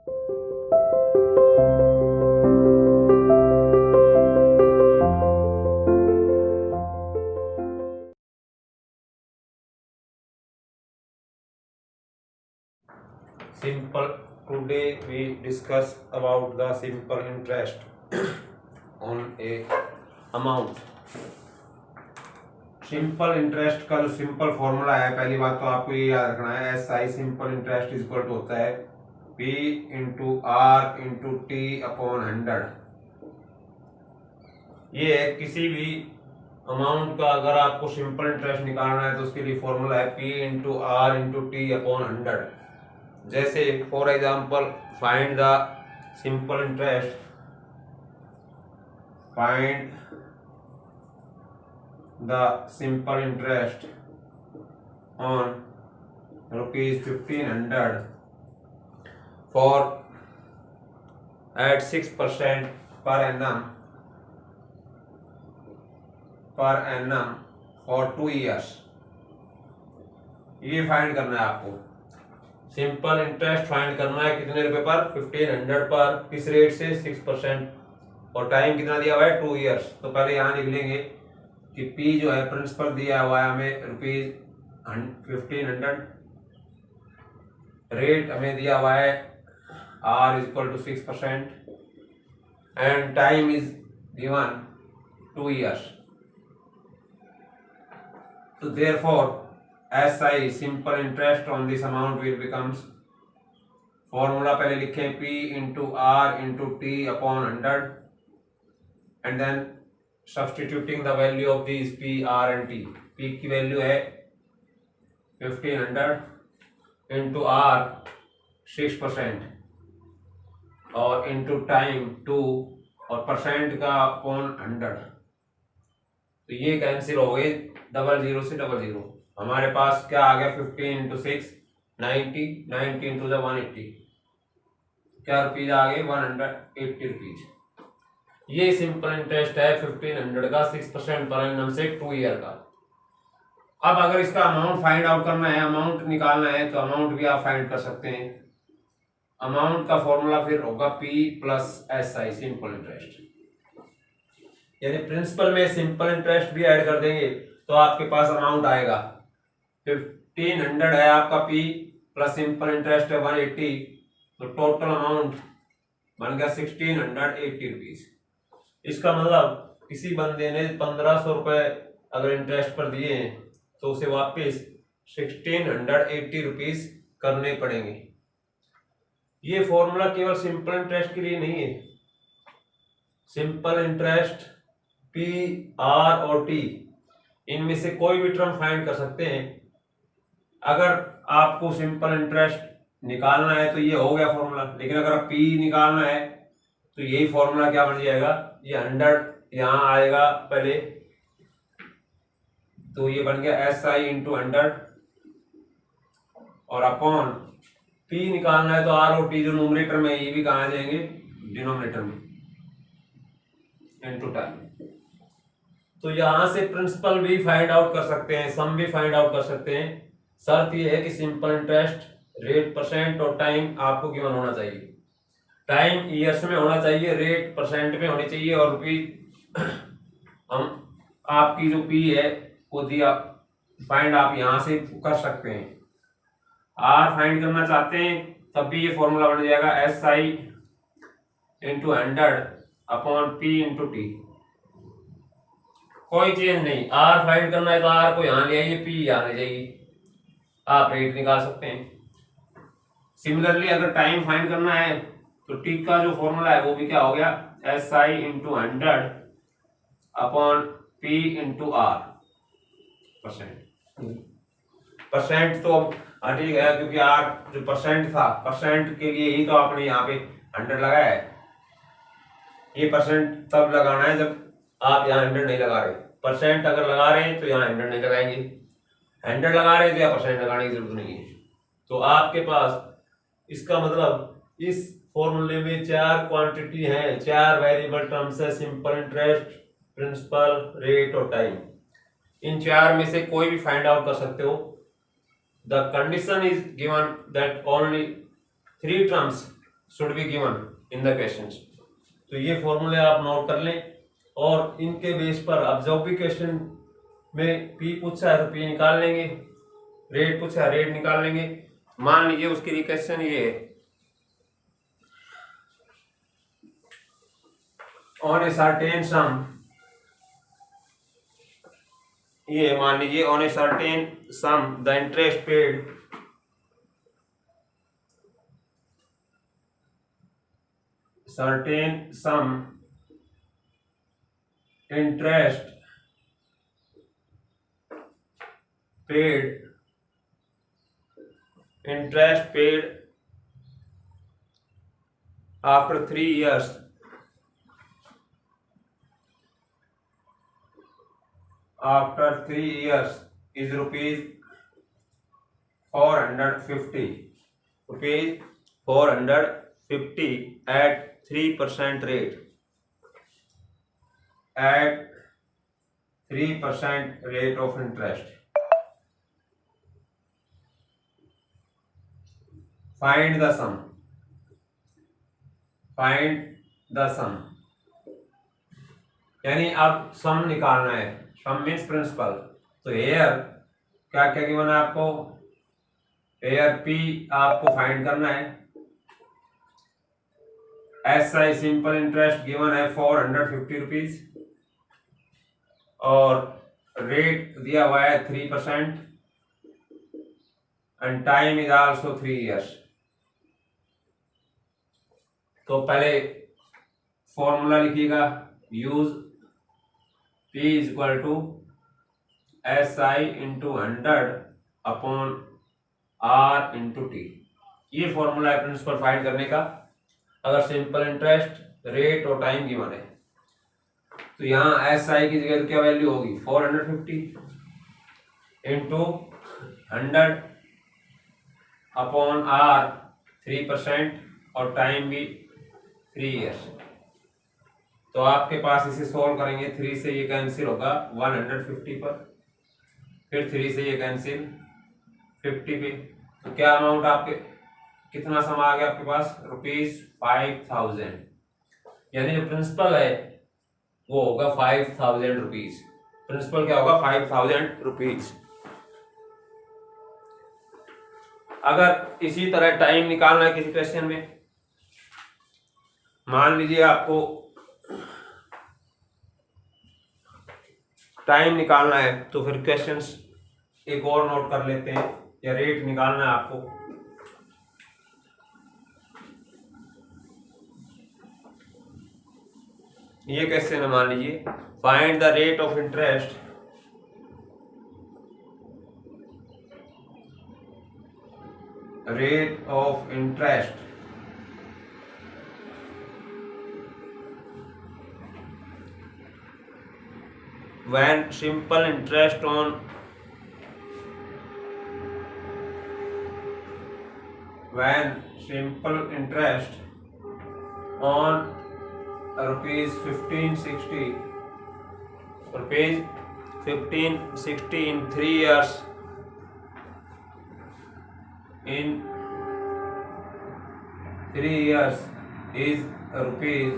Simple. Today we discuss about the simple interest on a amount. Simple interest का जो simple formula है, पहली बात तो आपको ये याद रखना है, S I simple interest is equal to होता है P into R into T upon 100। ये है किसी भी अमाउंट का अगर आपको सिंपल इंटरेस्ट निकालना है तो उसके लिए फॉर्मूला है P into R into T upon 100। जैसे for example find the simple interest, find the simple interest on ₹1500 for at 6% per annum for 2 years। ये फाइंड करना है आपको, सिंपल इंटरेस्ट फाइंड करना है कितने रुपए पर, 1500 पर, किस रेट से, 6%, और टाइम कितना दिया हुआ है, 2 years। तो पहले यहाँ लिख लेंगे कि P जो है प्रिंसिपल दिया हुआ है हमें ₹1500, रेट हमें दिया हुआ है R is equal to 6% and time is given 2 years। तो therefore SI simple interest on this amount will becomes, formula पहले लिखें P into R into T upon 100 and then substituting the value of this P R and T। P की value है 1500 into R 6% और into time 2 और percent का upon 100। तो ये cancel हो गए 00 से 00। हमारे पास क्या आ गया, 15 इंटू 6 90, 90 इंटू 180, क्या रुपीज आ गए, 180 रुपीज। ये सिंपल इंटरेस्ट है 1500 का, 6% पर एनम से 2 ईयर का। अब अगर इसका अमाउंट फाइंड आउट करना है, अमाउंट निकालना है, तो अमाउंट भी आप फाइंड कर सकते हैं। अमाउंट का फॉर्मूला फिर होगा P plus S I simple interest, यानी प्रिंसिपल में सिंपल इंटरेस्ट भी ऐड कर देंगे तो आपके पास अमाउंट आएगा 1500 है आपका P प्लस सिंपल इंटरेस्ट है 180, तो टोटल अमाउंट बन गया 1680 रुपीज। इसका मतलब किसी बंदे ने 1500 रुपए अगर इंटरेस्ट पर दिए हैं तो उसे वापस 1680 रुपीज करने पड़ेंगे। ये फॉर्मूला केवल सिंपल इंटरेस्ट के लिए नहीं है, सिंपल इंटरेस्ट P R और T इनमें से कोई भी टर्म फाइंड कर सकते हैं। अगर आपको सिंपल इंटरेस्ट निकालना है तो ये हो गया फॉर्मूला, लेकिन अगर P निकालना है तो यही फॉर्मूला क्या बन जाएगा, ये 100 यहाँ आएगा पहले, तो ये बन गया SI इंटू 100 और अपॉन P निकालना है तो R और T जो न्यूमरेटर में, ये भी कहाँ आ जाएंगे, डिनोमिनेटर में, इनटू टाइम। तो यहां से प्रिंसिपल भी फाइंड आउट कर सकते हैं, सम भी फाइंड आउट कर सकते हैं। शर्त यह है कि सिंपल इंटरेस्ट रेट परसेंट और टाइम आपको गिवन होना चाहिए। टाइम ईयर्स में होना चाहिए, रेट परसेंट में होनी चाहिए, और रुपीज हम आपकी जो P है वो दिया फाइंड आप यहां से कर सकते हैं। R फाइंड करना चाहते हैं तब भी ये फॉर्मूला बन जाएगा SI into 100 upon P into T। कोई चेंज नहीं, R फाइंड करना है तो R को यहाँ ले आइए, P यहाँ ले जाइए, आप रेट निकाल सकते हैं। सिमिलरली अगर टाइम फाइंड करना है तो T का जो फॉर्मूला है वो भी क्या हो गया, SI into 100 upon P into R। Percent तो हट ही गया क्योंकि R जो परसेंट था, परसेंट के लिए ही तो आपने यहाँ पे 100 लगाया है। ये परसेंट तब लगाना है जब आप यहाँ 100 नहीं लगा रहे, परसेंट अगर लगा रहे हैं तो यहाँ 100 नहीं लगाएंगे, 100 लगा रहे हैं तो यहाँ परसेंट लगाने की जरूरत नहीं है। तो आपके पास इसका मतलब इस फॉर्मूले में 4 क्वांटिटी हैं, 4 वेरिएबल टर्म्स है, सिंपल इंटरेस्ट, प्रिंसिपल, रेट और टाइम। इन 4 में से कोई भी फाइंड आउट कर सकते हो। The condition is given that only 3 terms should be given in the questions. तो ये फॉर्मूले आप नोट कर लें और इनके बेस पर अब जो भी क्वेश्चन में पी पूछा है तो पी निकाल लेंगे, रेट पूछा है रेट निकाल लेंगे। मान लीजिए उसकी रिक्वेश्चन ये है, ऑन ए सर्टेन सम, ये मान लीजिए on a certain some the interest paid certain sum interest paid after 3 years is rupees 450 at 3% rate, at 3% rate of interest. Find the sum. यानी अब सम निकालना है, सम मीन्स प्रिंसिपल। तो हेयर क्या क्या गिवन है आपको, हेयर पी आपको फाइंड करना है, SI सिंपल इंटरेस्ट गिवन है 450 रुपीज और रेट दिया हुआ है 3% and time is also 3 years। तो पहले फॉर्मूला लिखिएगा, use P is equal to SI into 100 upon R into T। ये फॉर्मूला है प्रिंसिपल फाइंड करने का अगर सिंपल इंटरेस्ट रेट और टाइम गिवन है। तो यहाँ SI की जगह क्या वैल्यू होगी 450 इंटू 100 अपॉन R 3% और टाइम भी 3 years। तो आपके पास इसे सॉल्व करेंगे, 3 से ये कैंसिल होगा 150 पर, फिर 3 से ये कैंसिल 50 पे। तो क्या अमाउंट आपके कितना सम आ गया आपके पास, ₹5000। यानी जो प्रिंसिपल है वो होगा 5000 रुपीज। प्रिंसिपल क्या होगा 5000 रुपीज। अगर इसी तरह टाइम निकालना है किसी क्वेश्चन में, मान लीजिए आपको टाइम निकालना है तो फिर क्वेश्चंस एक और नोट कर लेते हैं, या रेट निकालना है आपको। ये क्वेश्चन है, मान लीजिए find the rate of interest when simple interest on rupees 1560 in 3 years is rupees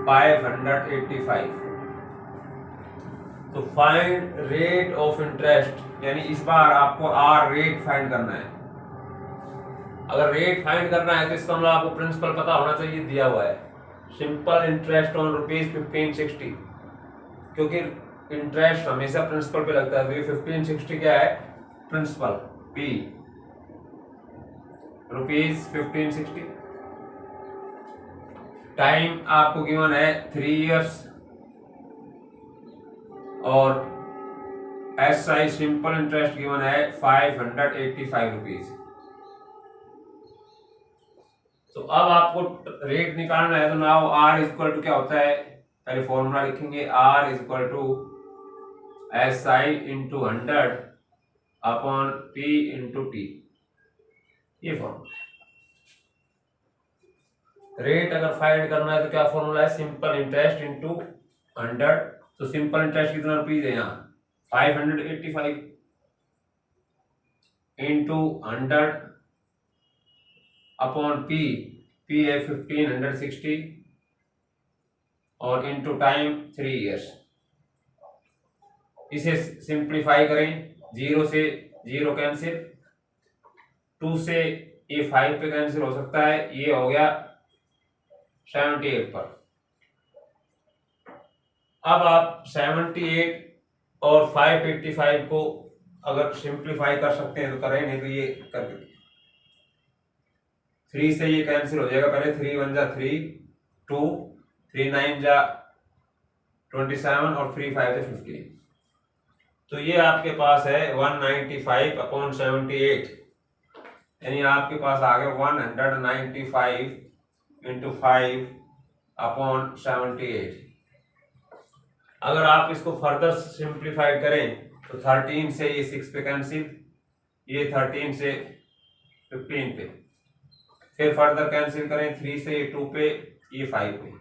585। तो फाइंड रेट ऑफ इंटरेस्ट, यानी इस बार आपको आर रेट फाइंड करना है। अगर रेट फाइंड करना है तो इसका मतलब आपको प्रिंसिपल पता होना चाहिए, दिया हुआ है सिंपल इंटरेस्ट ऑन ₹1560, क्योंकि इंटरेस्ट हमेशा प्रिंसिपल पे लगता है। तो ये 1560 क्या है, प्रिंसिपल पी ₹1560। टाइम आपको गिवन है 3 years और SI सिंपल इंटरेस्ट गिवन है 585 रुपीज। तो अब आपको रेट निकालना है, तो नाउ R इक्वल टू क्या होता है, पहले फॉर्मूला लिखेंगे, R equal to SI into 100 upon P into T। ये फॉर्मूला। रेट अगर फाइंड करना है तो क्या फॉर्मूला है, सिंपल इंटरेस्ट इंटू 100। तो सिंपल इंटरेस्ट कितना रुपीज है यहाँ 585 इंटू 100 अपॉन P पी है 1560 और इनटू टाइम 3 ईयर्स। इसे सिंप्लीफाई करें, 0 से 0 कैंसिल, 2 से ये 5 पे कैंसिल हो सकता है, ये हो गया 78 पर। अब आप 78 और 585 को अगर सिंप्लीफाई कर सकते हैं तो करें, नहीं तो ये करके 3 से ये कैंसिल हो जाएगा। पहले 3 1 जा 3, 2, 3 9 जा 27 और 3 5 जा 15। तो ये आपके पास है 195/78, यानी आपके पास आ गया 195 इंटू 5/78। अगर आप इसको फर्दर सिंप्लीफाई करें तो 13 से ये 6 पे कैंसिल, ये 13 से 15 पे, फिर फर्दर कैंसिल करें 3 से ये 2 पे, ये 5 पे,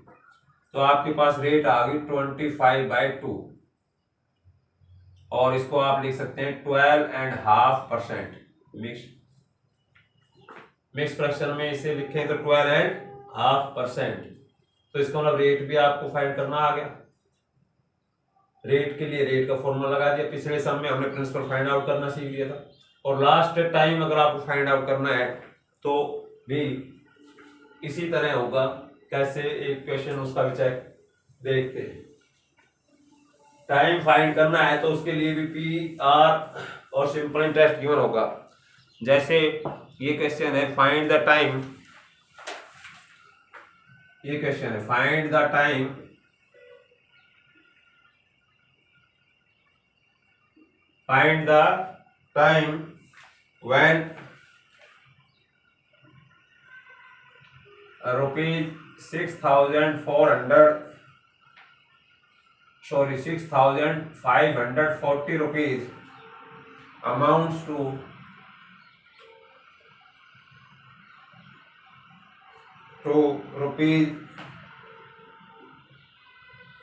तो आपके पास रेट आ गई 25/2 और इसको आप लिख सकते हैं 12.5%। मिक्स फ्रैक्शन में इसे लिखें तो 12.5%। तो इसका मतलब रेट भी आपको फाइंड करना आ गया। रेट के लिए रेट का फॉर्मूला लगा दिया, पिछले सम में हमने प्रिंसिपल फाइंड आउट करना सीख लिया था। और लास्ट टाइम अगर आपको फाइंड आउट करना है तो भी इसी तरह होगा। कैसे, एक क्वेश्चन उसका भी चेक देखते हैं। टाइम फाइंड करना है तो उसके लिए भी पी आर और सिंपल इंटरेस्ट गिवन होगा। जैसे ये क्वेश्चन है फाइंड द टाइम, ये क्वेश्चन है find the time when rupees 6,540 rupees amounts to rupees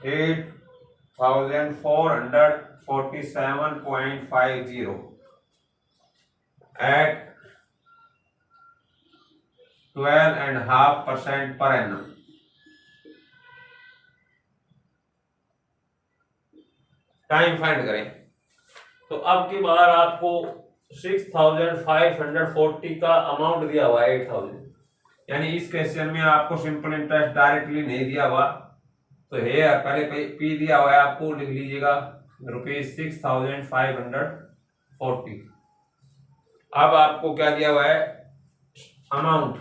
8,447.50 at 12.5% per annum। Time find करें तो अब की बार आपको 6,540 का अमाउंट दिया हुआ है 8,000, यानी इस क्वेश्चन में आपको सिंपल इंटरेस्ट डायरेक्टली नहीं दिया हुआ, तो है पहले पी दिया हुआ है, आपको लिख लीजिएगा ₹6,540। अब आपको क्या दिया हुआ है, अमाउंट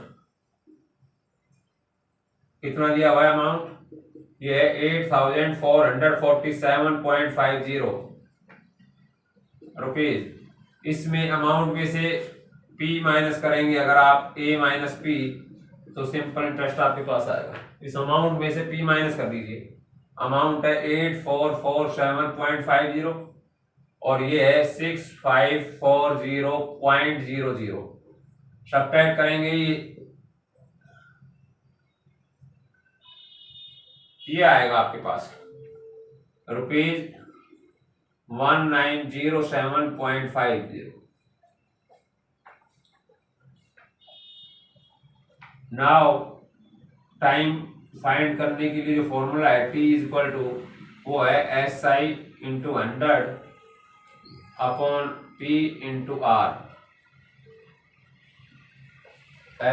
कितना दिया हुआ है, अमाउंट ये है 8,447.50 रुपीज। इसमें अमाउंट में से पी माइनस करेंगे, अगर आप ए माइनस पी तो सिंपल इंटरेस्ट आपके पास आएगा। इस अमाउंट में से पी माइनस कर दीजिए, अमाउंट है 8,447.50 और ये है 6,540.00। सब्ट्रैक्ट करेंगे, ये आएगा आपके पास ₹1907.50। नाउ टाइम फाइंड करने के लिए जो फॉर्मूला है T इक्वल टू वो है SI into 100 upon P into R।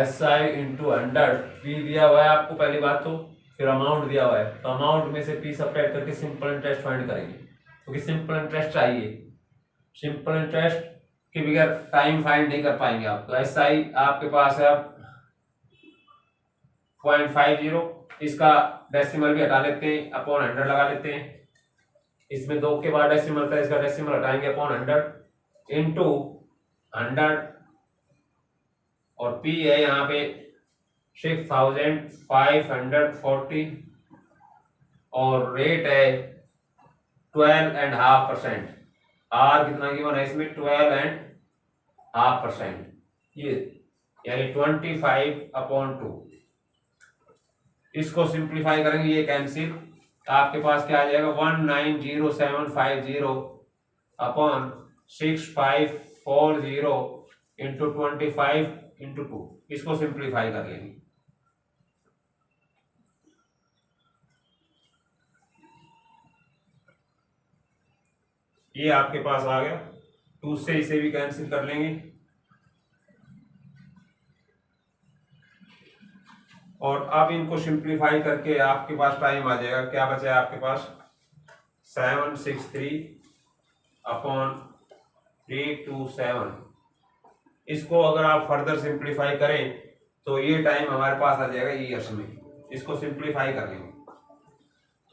SI into 100, P दिया हुआ है आपको पहली बात तो, फिर अमाउंट दिया हुआ है, तो अमाउंट में से P सब्ट्रैक्ट करके सिंपल इंटरेस्ट फाइंड करेंगे, क्योंकि सिंपल इंटरेस्ट चाहिए। सिंपल इंटरेस्ट के बगैर टाइम फाइंड नहीं कर पाएंगे आप। तो SI आपके पास है 0.50, इसका डेसिमल भी हटा लेते हैं, अपॉन 100 लगा लेते हैं। इसमें 2 के बाद डेसिमल था, इसका डेसिमल हटाएंगे, अपॉन 100 इंटू 100 और P है यहाँ पे 6,540 और रेट है 12.5%। R कितना गिवन है इसमें, 12.5%, ये यानी 25/2। इसको सिंप्लीफाई करेंगे, ये कैंसिल, आपके पास क्या आ जाएगा 190,750 अपॉन 6,540 इंटू 25 इंटू 2। इसको सिंप्लीफाई कर लेंगे, ये आपके पास आ गया, 2 से इसे भी कैंसिल कर लेंगे और अब इनको सिंप्लीफाई करके आपके पास टाइम आ जाएगा, क्या बचा है आपके पास 763/327। इसको अगर आप फर्दर सिंप्लीफाई करें तो ये टाइम हमारे पास आ जाएगा ईयर्स में। इसको सिंप्लीफाई कर लेंगे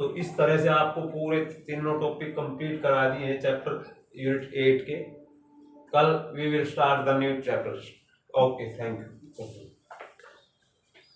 तो इस तरह से आपको पूरे तीनों टॉपिक कंप्लीट करा दिए हैं चैप्टर यूनिट 8 के। कल we will start the new chapters. Okay, thank you.